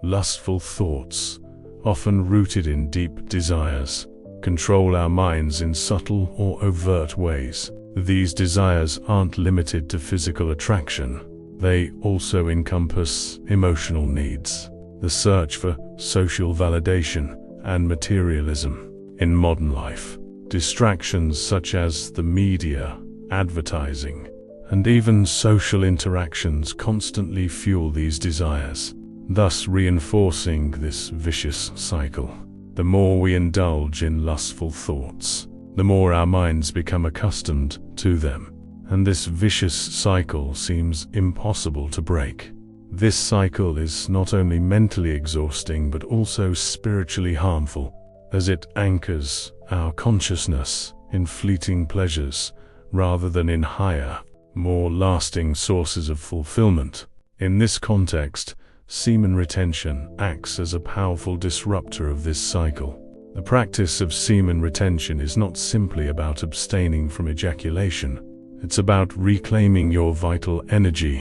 lustful thoughts, often rooted in deep desires, control our minds in subtle or overt ways. These desires aren't limited to physical attraction. They also encompass emotional needs, the search for social validation, and materialism. In modern life, distractions such as the media, advertising, and even social interactions constantly fuel these desires, thus reinforcing this vicious cycle. The more we indulge in lustful thoughts, the more our minds become accustomed to them, and this vicious cycle seems impossible to break. This cycle is not only mentally exhausting but also spiritually harmful, as it anchors our consciousness in fleeting pleasures rather than in higher, more lasting sources of fulfillment. In this context, semen retention acts as a powerful disruptor of this cycle. The practice of semen retention is not simply about abstaining from ejaculation. It's about reclaiming your vital energy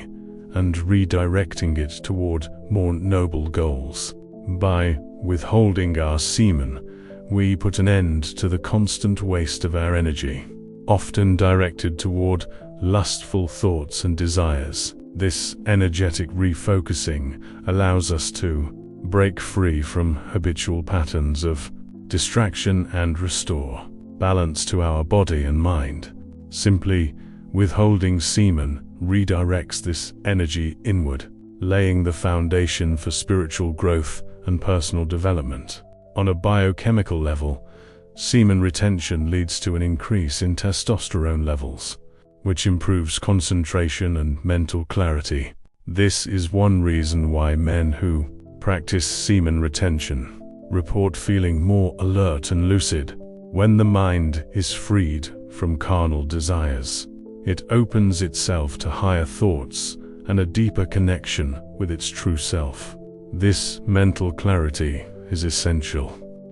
and redirecting it toward more noble goals. By withholding our semen, we put an end to the constant waste of our energy, often directed toward lustful thoughts and desires. This energetic refocusing allows us to break free from habitual patterns of distraction and restore balance to our body and mind. Simply withholding semen redirects this energy inward, laying the foundation for spiritual growth and personal development. On a biochemical level, semen retention leads to an increase in testosterone levels, which improves concentration and mental clarity. This is one reason why men who practice semen retention report feeling more alert and lucid. When the mind is freed from carnal desires, it opens itself to higher thoughts and a deeper connection with its true self. This mental clarity is essential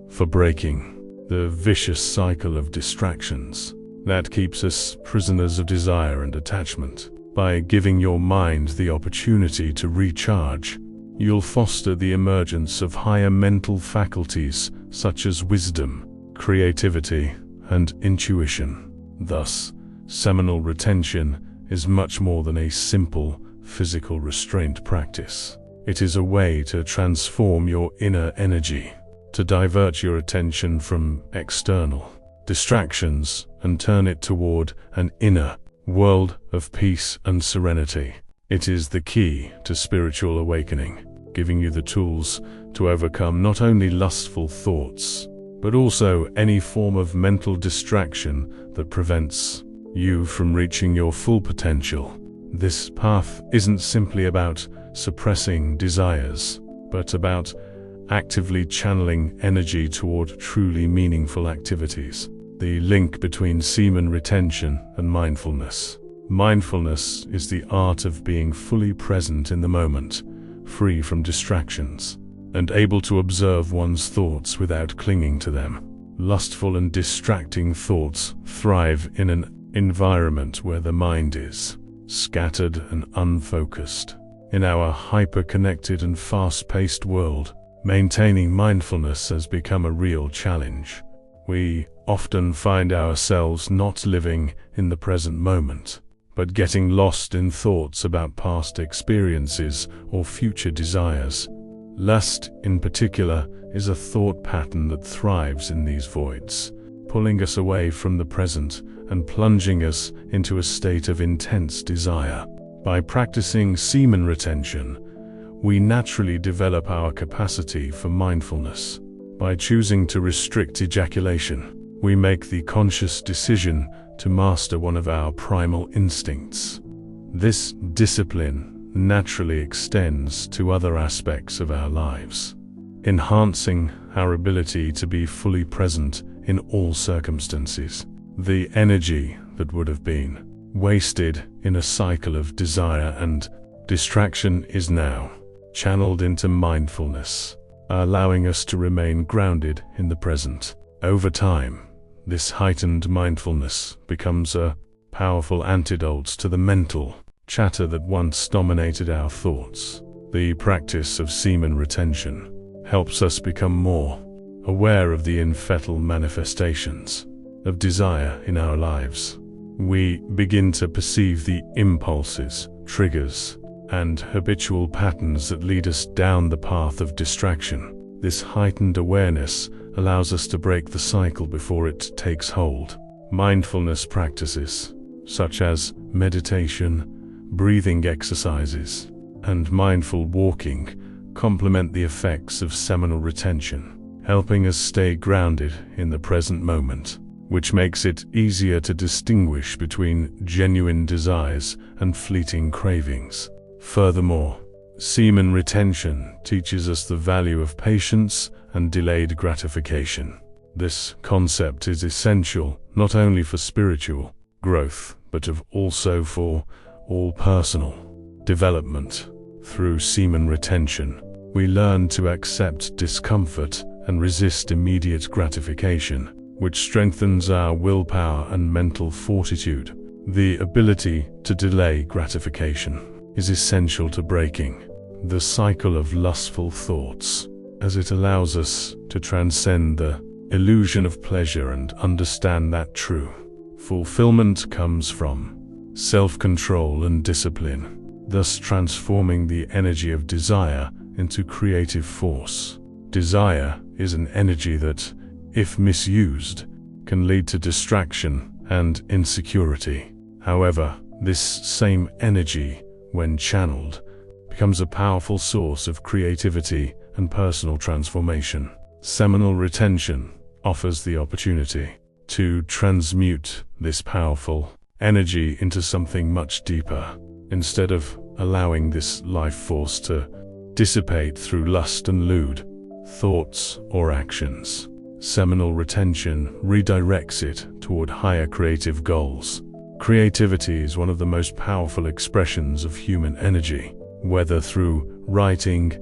for breaking the vicious cycle of distractions that keeps us prisoners of desire and attachment. By giving your mind the opportunity to recharge, you'll foster the emergence of higher mental faculties such as wisdom, creativity, and intuition. Thus, seminal retention is much more than a simple physical restraint practice. It is a way to transform your inner energy, to divert your attention from external distractions and turn it toward an inner world of peace and serenity. It is the key to spiritual awakening, giving you the tools to overcome not only lustful thoughts, but also any form of mental distraction that prevents you from reaching your full potential. This path isn't simply about suppressing desires, but about actively channeling energy toward truly meaningful activities. The link between semen retention and mindfulness. Mindfulness is the art of being fully present in the moment, free from distractions, and able to observe one's thoughts without clinging to them. Lustful and distracting thoughts thrive in an environment where the mind is scattered and unfocused. In our hyper-connected and fast-paced world, maintaining mindfulness has become a real challenge. We often find ourselves not living in the present moment, but getting lost in thoughts about past experiences or future desires. Lust, in particular, is a thought pattern that thrives in these voids, pulling us away from the present and plunging us into a state of intense desire. By practicing semen retention, we naturally develop our capacity for mindfulness. By choosing to restrict ejaculation, we make the conscious decision to master one of our primal instincts. This discipline naturally extends to other aspects of our lives, enhancing our ability to be fully present in all circumstances. The energy that would have been wasted in a cycle of desire and distraction is now channeled into mindfulness, allowing us to remain grounded in the present. Over time, this heightened mindfulness becomes a powerful antidote to the mental chatter that once dominated our thoughts. The practice of semen retention helps us become more aware of the infetal manifestations of desire in our lives. We begin to perceive the impulses, triggers, and habitual patterns that lead us down the path of distraction. This heightened awareness allows us to break the cycle before it takes hold. Mindfulness practices, such as meditation, breathing exercises, and mindful walking, complement the effects of seminal retention, helping us stay grounded in the present moment, which makes it easier to distinguish between genuine desires and fleeting cravings. Furthermore, semen retention teaches us the value of patience and delayed gratification. This concept is essential not only for spiritual growth, but also for all personal development. Through semen retention, we learn to accept discomfort and resist immediate gratification, which strengthens our willpower and mental fortitude. The ability to delay gratification is essential to breaking the cycle of lustful thoughts, as it allows us to transcend the illusion of pleasure and understand that true fulfillment comes from self-control and discipline, thus transforming the energy of desire into creative force. Desire is an energy that, if misused, can lead to distraction and insecurity. However, this same energy, when channeled, becomes a powerful source of creativity and personal transformation. Seminal retention offers the opportunity to transmute this powerful energy into something much deeper, instead of allowing this life force to dissipate through lust and lewd thoughts or actions. Seminal retention redirects it toward higher creative goals. Creativity is one of the most powerful expressions of human energy, whether through writing,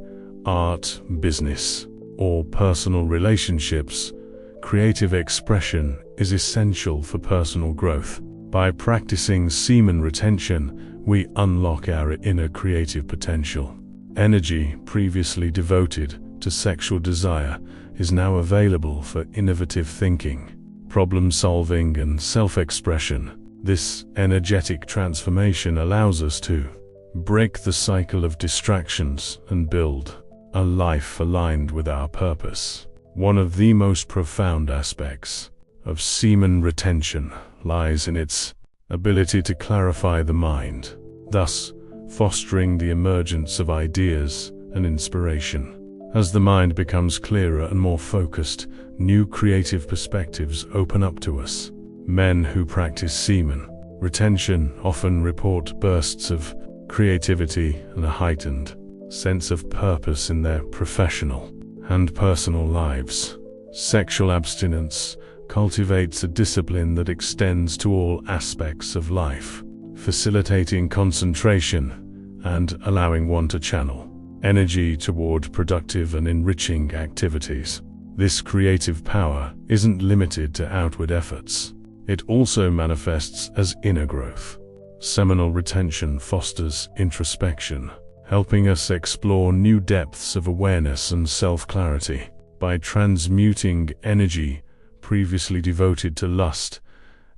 art, business, or personal relationships. Creative expression is essential for personal growth. By practicing semen retention, we unlock our inner creative potential. Energy previously devoted to sexual desire is now available for innovative thinking, problem-solving, and self-expression. This energetic transformation allows us to break the cycle of distractions and build a life aligned with our purpose. One of the most profound aspects of semen retention lies in its ability to clarify the mind, thus fostering the emergence of ideas and inspiration. As the mind becomes clearer and more focused, new creative perspectives open up to us. Men who practice semen retention often report bursts of creativity and a heightened sense of purpose in their professional and personal lives. Sexual abstinence cultivates a discipline that extends to all aspects of life, facilitating concentration and allowing one to channel energy toward productive and enriching activities. This creative power isn't limited to outward efforts. It also manifests as inner growth. Seminal retention fosters introspection, helping us explore new depths of awareness and self-clarity. By transmuting energy previously devoted to lust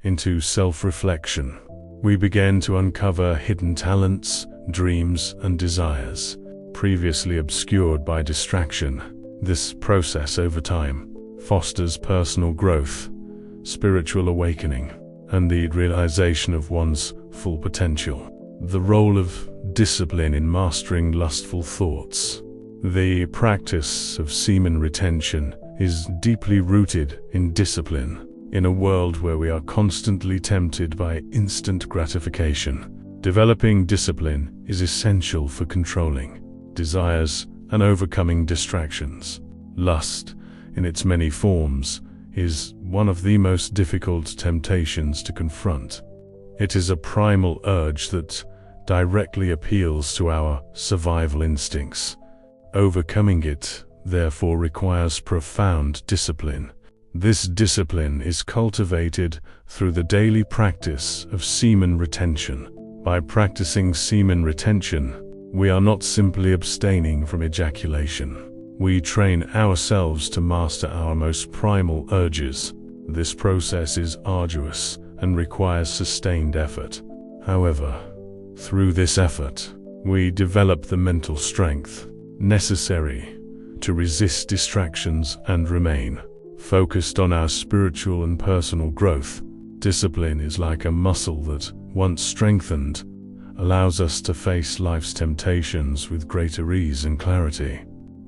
into self-reflection, we begin to uncover hidden talents, dreams, and desires previously obscured by distraction. This process over time fosters personal growth, spiritual awakening, and the realization of one's full potential. The role of discipline in mastering lustful thoughts. The practice of semen retention is deeply rooted in discipline. In a world where we are constantly tempted by instant gratification, developing discipline is essential for controlling desires and overcoming distractions. Lust, in its many forms, is one of the most difficult temptations to confront. It is a primal urge that directly appeals to our survival instincts. Overcoming it, therefore, requires profound discipline. This discipline is cultivated through the daily practice of semen retention. By practicing semen retention, We are not simply abstaining from ejaculation. We train ourselves to master our most primal urges. This process is arduous and requires sustained effort. However, through this effort, we develop the mental strength necessary to resist distractions and remain focused on our spiritual and personal growth. Discipline is like a muscle that, once strengthened, allows us to face life's temptations with greater ease and clarity.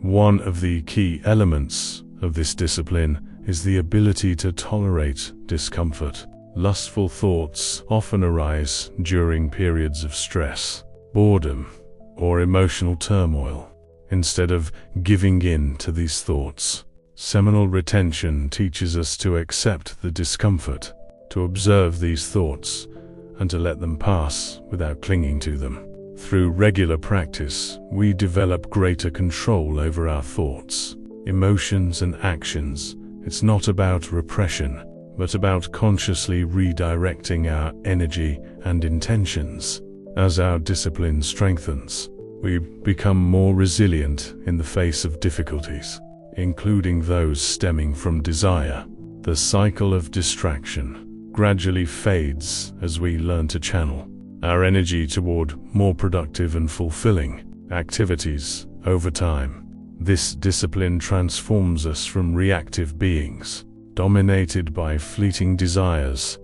One of the key elements of this discipline is the ability to tolerate discomfort. Lustful thoughts often arise during periods of stress, boredom, or emotional turmoil. Instead of giving in to these thoughts, seminal retention teaches us to accept the discomfort, to observe these thoughts, and to let them pass without clinging to them. Through regular practice, we develop greater control over our thoughts, emotions, and actions. It's not about repression, but about consciously redirecting our energy and intentions. As our discipline strengthens, we become more resilient in the face of difficulties, including those stemming from desire. The cycle of distraction gradually fades as we learn to channel our energy toward more productive and fulfilling activities over time. This discipline transforms us from reactive beings, dominated by fleeting desires,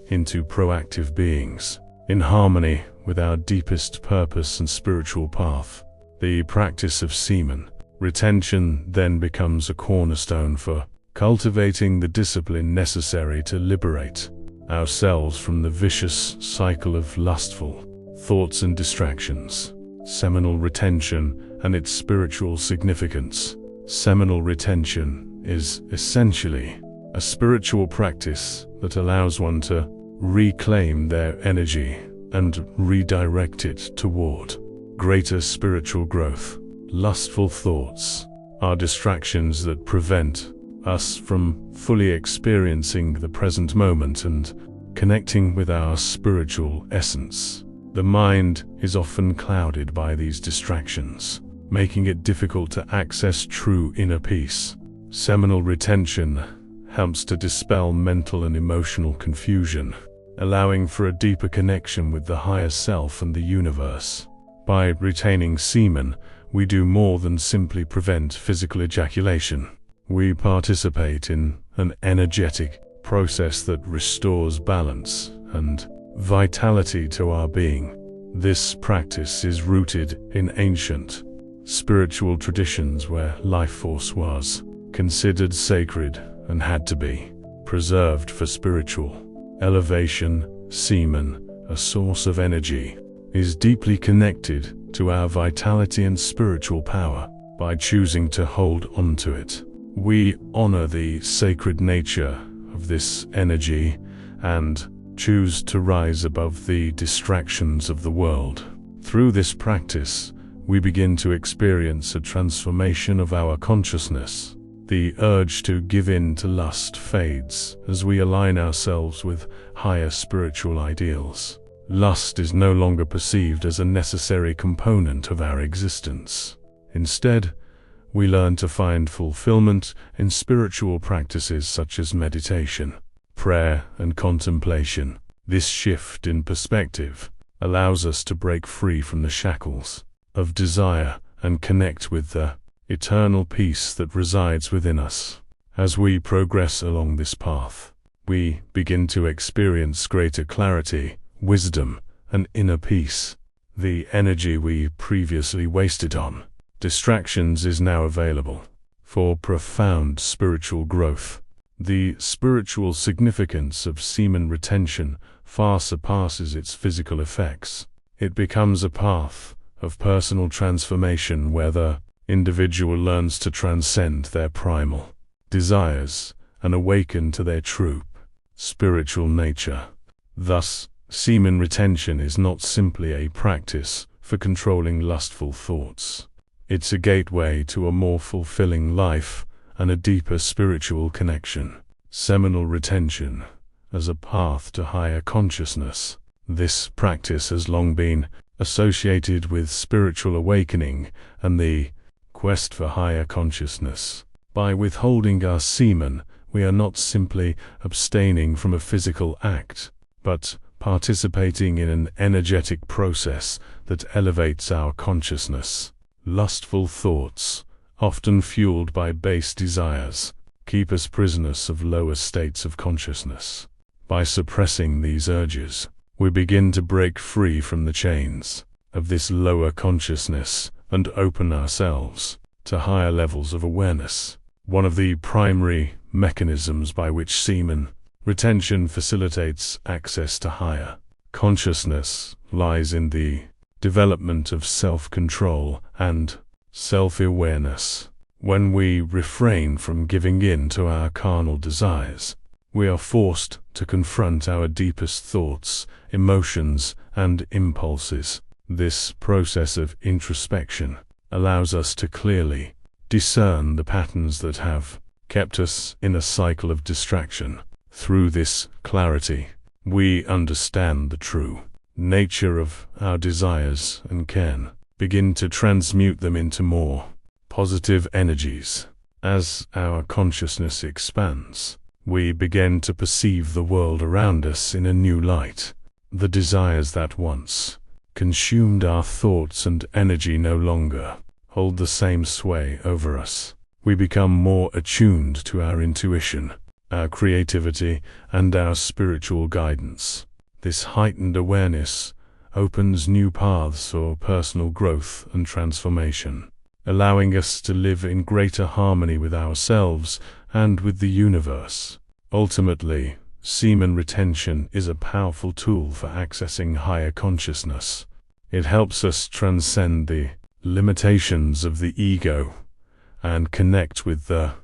into proactive beings, in harmony with our deepest purpose and spiritual path. The practice of semen retention then becomes a cornerstone for cultivating the discipline necessary to liberate ourselves from the vicious cycle of lustful thoughts and distractions. Seminal retention and its spiritual significance. Seminal retention is essentially a spiritual practice that allows one to reclaim their energy and redirect it toward greater spiritual growth. Lustful thoughts are distractions that prevent us from fully experiencing the present moment and connecting with our spiritual essence. The mind is often clouded by these distractions, making it difficult to access true inner peace. Seminal retention helps to dispel mental and emotional confusion, allowing for a deeper connection with the higher self and the universe. By retaining semen, we do more than simply prevent physical ejaculation. We participate in an energetic process that restores balance and vitality to our being. This practice is rooted in ancient spiritual traditions where life force was considered sacred and had to be preserved for spiritual elevation. Semen, a source of energy, is deeply connected to our vitality and spiritual power. By choosing to hold on to it, we honor the sacred nature of this energy and choose to rise above the distractions of the world. Through this practice, we begin to experience a transformation of our consciousness. The urge to give in to lust fades as we align ourselves with higher spiritual ideals. Lust is no longer perceived as a necessary component of our existence. Instead, we learn to find fulfillment in spiritual practices such as meditation, prayer, and contemplation. This shift in perspective allows us to break free from the shackles of desire and connect with the eternal peace that resides within us. As we progress along this path, we begin to experience greater clarity, wisdom, and inner peace. The energy we previously wasted on distractions is now available for profound spiritual growth. The spiritual significance of semen retention far surpasses its physical effects. It becomes a path of personal transformation where the individual learns to transcend their primal desires and awaken to their true spiritual nature. Thus, semen retention is not simply a practice for controlling lustful thoughts. It's a gateway to a more fulfilling life and a deeper spiritual connection. Seminal retention as a path to higher consciousness. This practice has long been associated with spiritual awakening and the quest for higher consciousness. By withholding our semen, we are not simply abstaining from a physical act, but participating in an energetic process that elevates our consciousness. Lustful thoughts, often fueled by base desires, keep us prisoners of lower states of consciousness. By suppressing these urges, we begin to break free from the chains of this lower consciousness and open ourselves to higher levels of awareness. One of the primary mechanisms by which semen retention facilitates access to higher consciousness lies in the development of self-control and self-awareness. When we refrain from giving in to our carnal desires, we are forced to confront our deepest thoughts, emotions, and impulses. This process of introspection allows us to clearly discern the patterns that have kept us in a cycle of distraction. Through this clarity, we understand the true nature of our desires and can begin to transmute them into more positive energies. As our consciousness expands, we begin to perceive the world around us in a new light. The desires that once consumed our thoughts and energy no longer hold the same sway over us. We become more attuned to our intuition, our creativity, and our spiritual guidance. This heightened awareness opens new paths for personal growth and transformation, allowing us to live in greater harmony with ourselves and with the universe. Ultimately, semen retention is a powerful tool for accessing higher consciousness. It helps us transcend the limitations of the ego and connect with the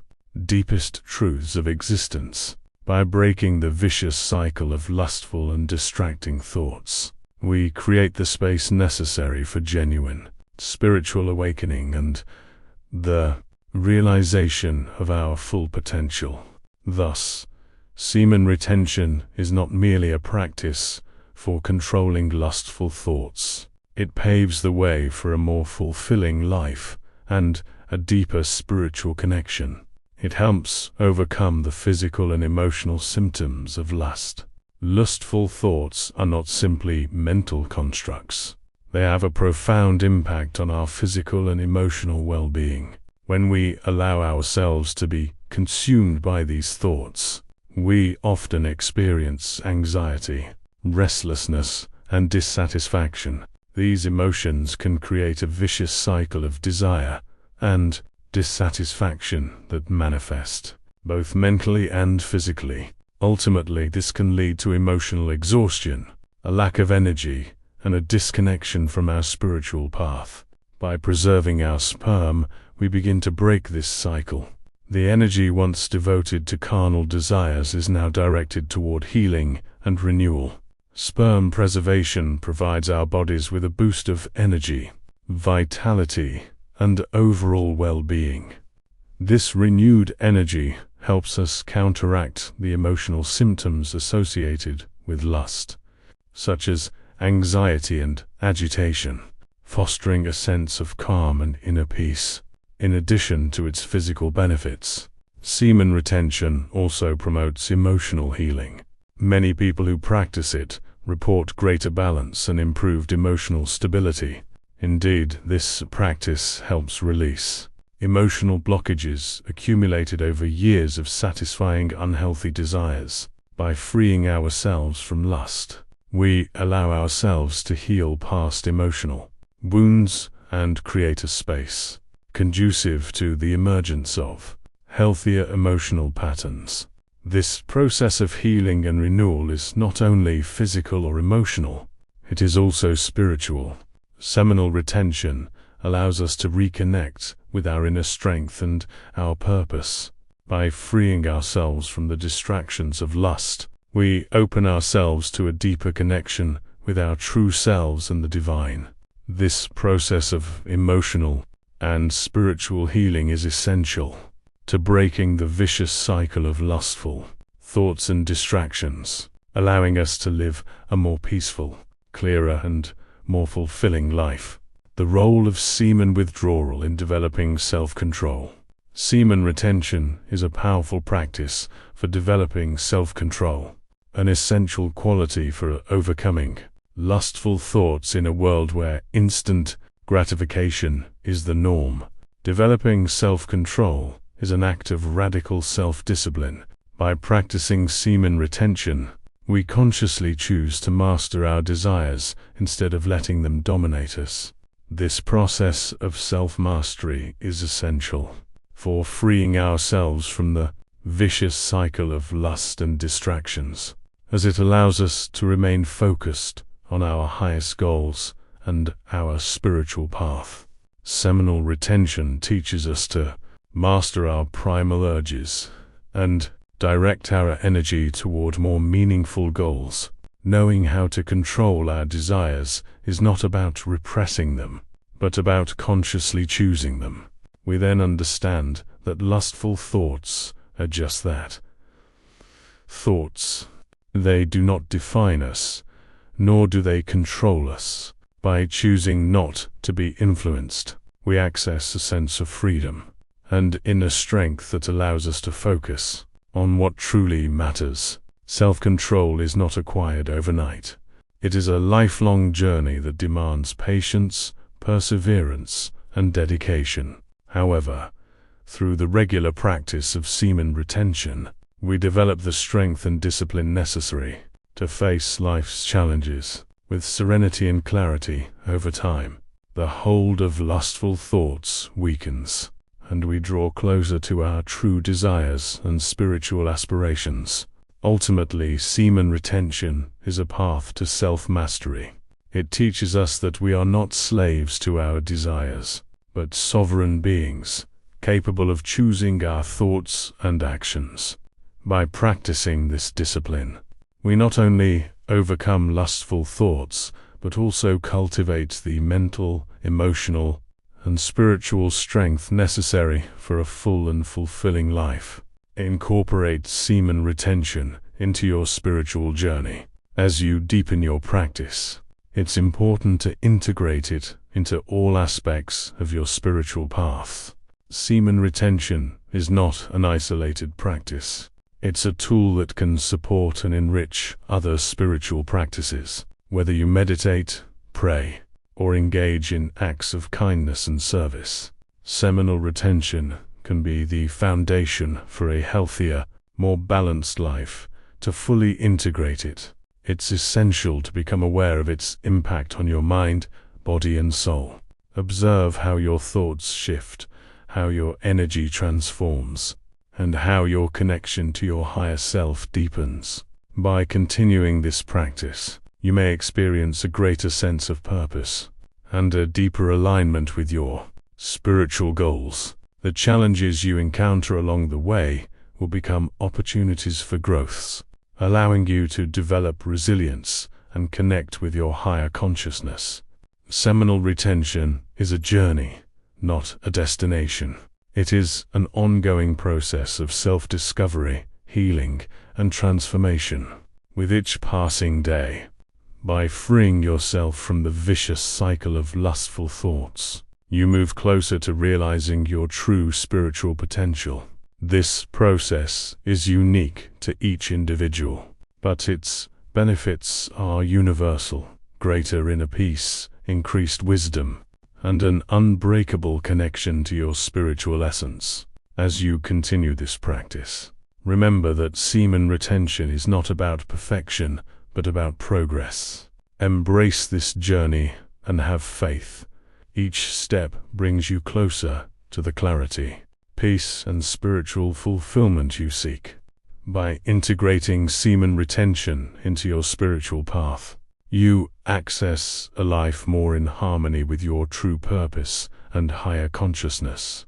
deepest truths of existence. By breaking the vicious cycle of lustful and distracting thoughts, we create the space necessary for genuine spiritual awakening and the realization of our full potential. Thus, semen retention is not merely a practice for controlling lustful thoughts. It paves the way for a more fulfilling life and a deeper spiritual connection. It helps overcome the physical and emotional symptoms of lust. Lustful thoughts are not simply mental constructs. They have a profound impact on our physical and emotional well-being. When we allow ourselves to be consumed by these thoughts, we often experience anxiety, restlessness, and dissatisfaction. These emotions can create a vicious cycle of desire and dissatisfaction that manifest both mentally and physically. Ultimately, this can lead to emotional exhaustion, a lack of energy, and a disconnection from our spiritual path. By preserving our sperm, we begin to break this cycle. The energy once devoted to carnal desires is now directed toward healing and renewal. Sperm preservation provides our bodies with a boost of energy, vitality, and overall well-being. This renewed energy helps us counteract the emotional symptoms associated with lust, such as anxiety and agitation, fostering a sense of calm and inner peace. In addition to its physical benefits, semen retention also promotes emotional healing. Many people who practice it report greater balance and improved emotional stability. Indeed, this practice helps release emotional blockages accumulated over years of satisfying unhealthy desires. By freeing ourselves from lust, we allow ourselves to heal past emotional wounds and create a space conducive to the emergence of healthier emotional patterns. This process of healing and renewal is not only physical or emotional, it is also spiritual. Seminal retention allows us to reconnect with our inner strength and our purpose. By freeing ourselves from the distractions of lust, we open ourselves to a deeper connection with our true selves and the divine. This process of emotional and spiritual healing is essential to breaking the vicious cycle of lustful thoughts and distractions, allowing us to live a more peaceful, clearer, and more fulfilling life. The role of semen withdrawal in developing self-control. Semen retention is a powerful practice for developing self-control, an essential quality for overcoming lustful thoughts in a world where instant gratification is the norm. Developing self-control is an act of radical self-discipline. By practicing semen retention, we consciously choose to master our desires instead of letting them dominate us. This process of self-mastery is essential for freeing ourselves from the vicious cycle of lust and distractions, as it allows us to remain focused on our highest goals and our spiritual path. Seminal retention teaches us to master our primal urges and direct our energy toward more meaningful goals. Knowing how to control our desires is not about repressing them, but about consciously choosing them. We then understand that lustful thoughts are just that. Thoughts. They do not define us, nor do they control us. By choosing not to be influenced, we access a sense of freedom and inner strength that allows us to focus on what truly matters. Self-control is not acquired overnight. It is a lifelong journey that demands patience, perseverance, and dedication. However, through the regular practice of semen retention, we develop the strength and discipline necessary to face life's challenges with serenity and clarity. Over time, the hold of lustful thoughts weakens, and we draw closer to our true desires and spiritual aspirations. Ultimately, semen retention is a path to self-mastery. It teaches us that we are not slaves to our desires, but sovereign beings, capable of choosing our thoughts and actions. By practicing this discipline, we not only overcome lustful thoughts, but also cultivate the mental, emotional, and spiritual strength necessary for a full and fulfilling life. Incorporate semen retention into your spiritual journey. As you deepen your practice, it's important to integrate it into all aspects of your spiritual path. Semen retention is not an isolated practice. It's a tool that can support and enrich other spiritual practices. Whether you meditate, pray, or engage in acts of kindness and service, seminal retention can be the foundation for a healthier, more balanced life. To fully integrate it, it's essential to become aware of its impact on your mind, body, and soul. Observe how your thoughts shift, how your energy transforms, and how your connection to your higher self deepens. By continuing this practice, you may experience a greater sense of purpose and a deeper alignment with your spiritual goals. The challenges you encounter along the way will become opportunities for growth, allowing you to develop resilience and connect with your higher consciousness. Seminal retention is a journey, not a destination. It is an ongoing process of self-discovery, healing, and transformation. With each passing day, by freeing yourself from the vicious cycle of lustful thoughts, you move closer to realizing your true spiritual potential. This process is unique to each individual, but its benefits are universal: greater inner peace, increased wisdom, and an unbreakable connection to your spiritual essence. As you continue this practice, remember that semen retention is not about perfection, but about progress. Embrace this journey and have faith. Each step brings you closer to the clarity, peace, and spiritual fulfillment you seek. By integrating semen retention into your spiritual path, you access a life more in harmony with your true purpose and higher consciousness.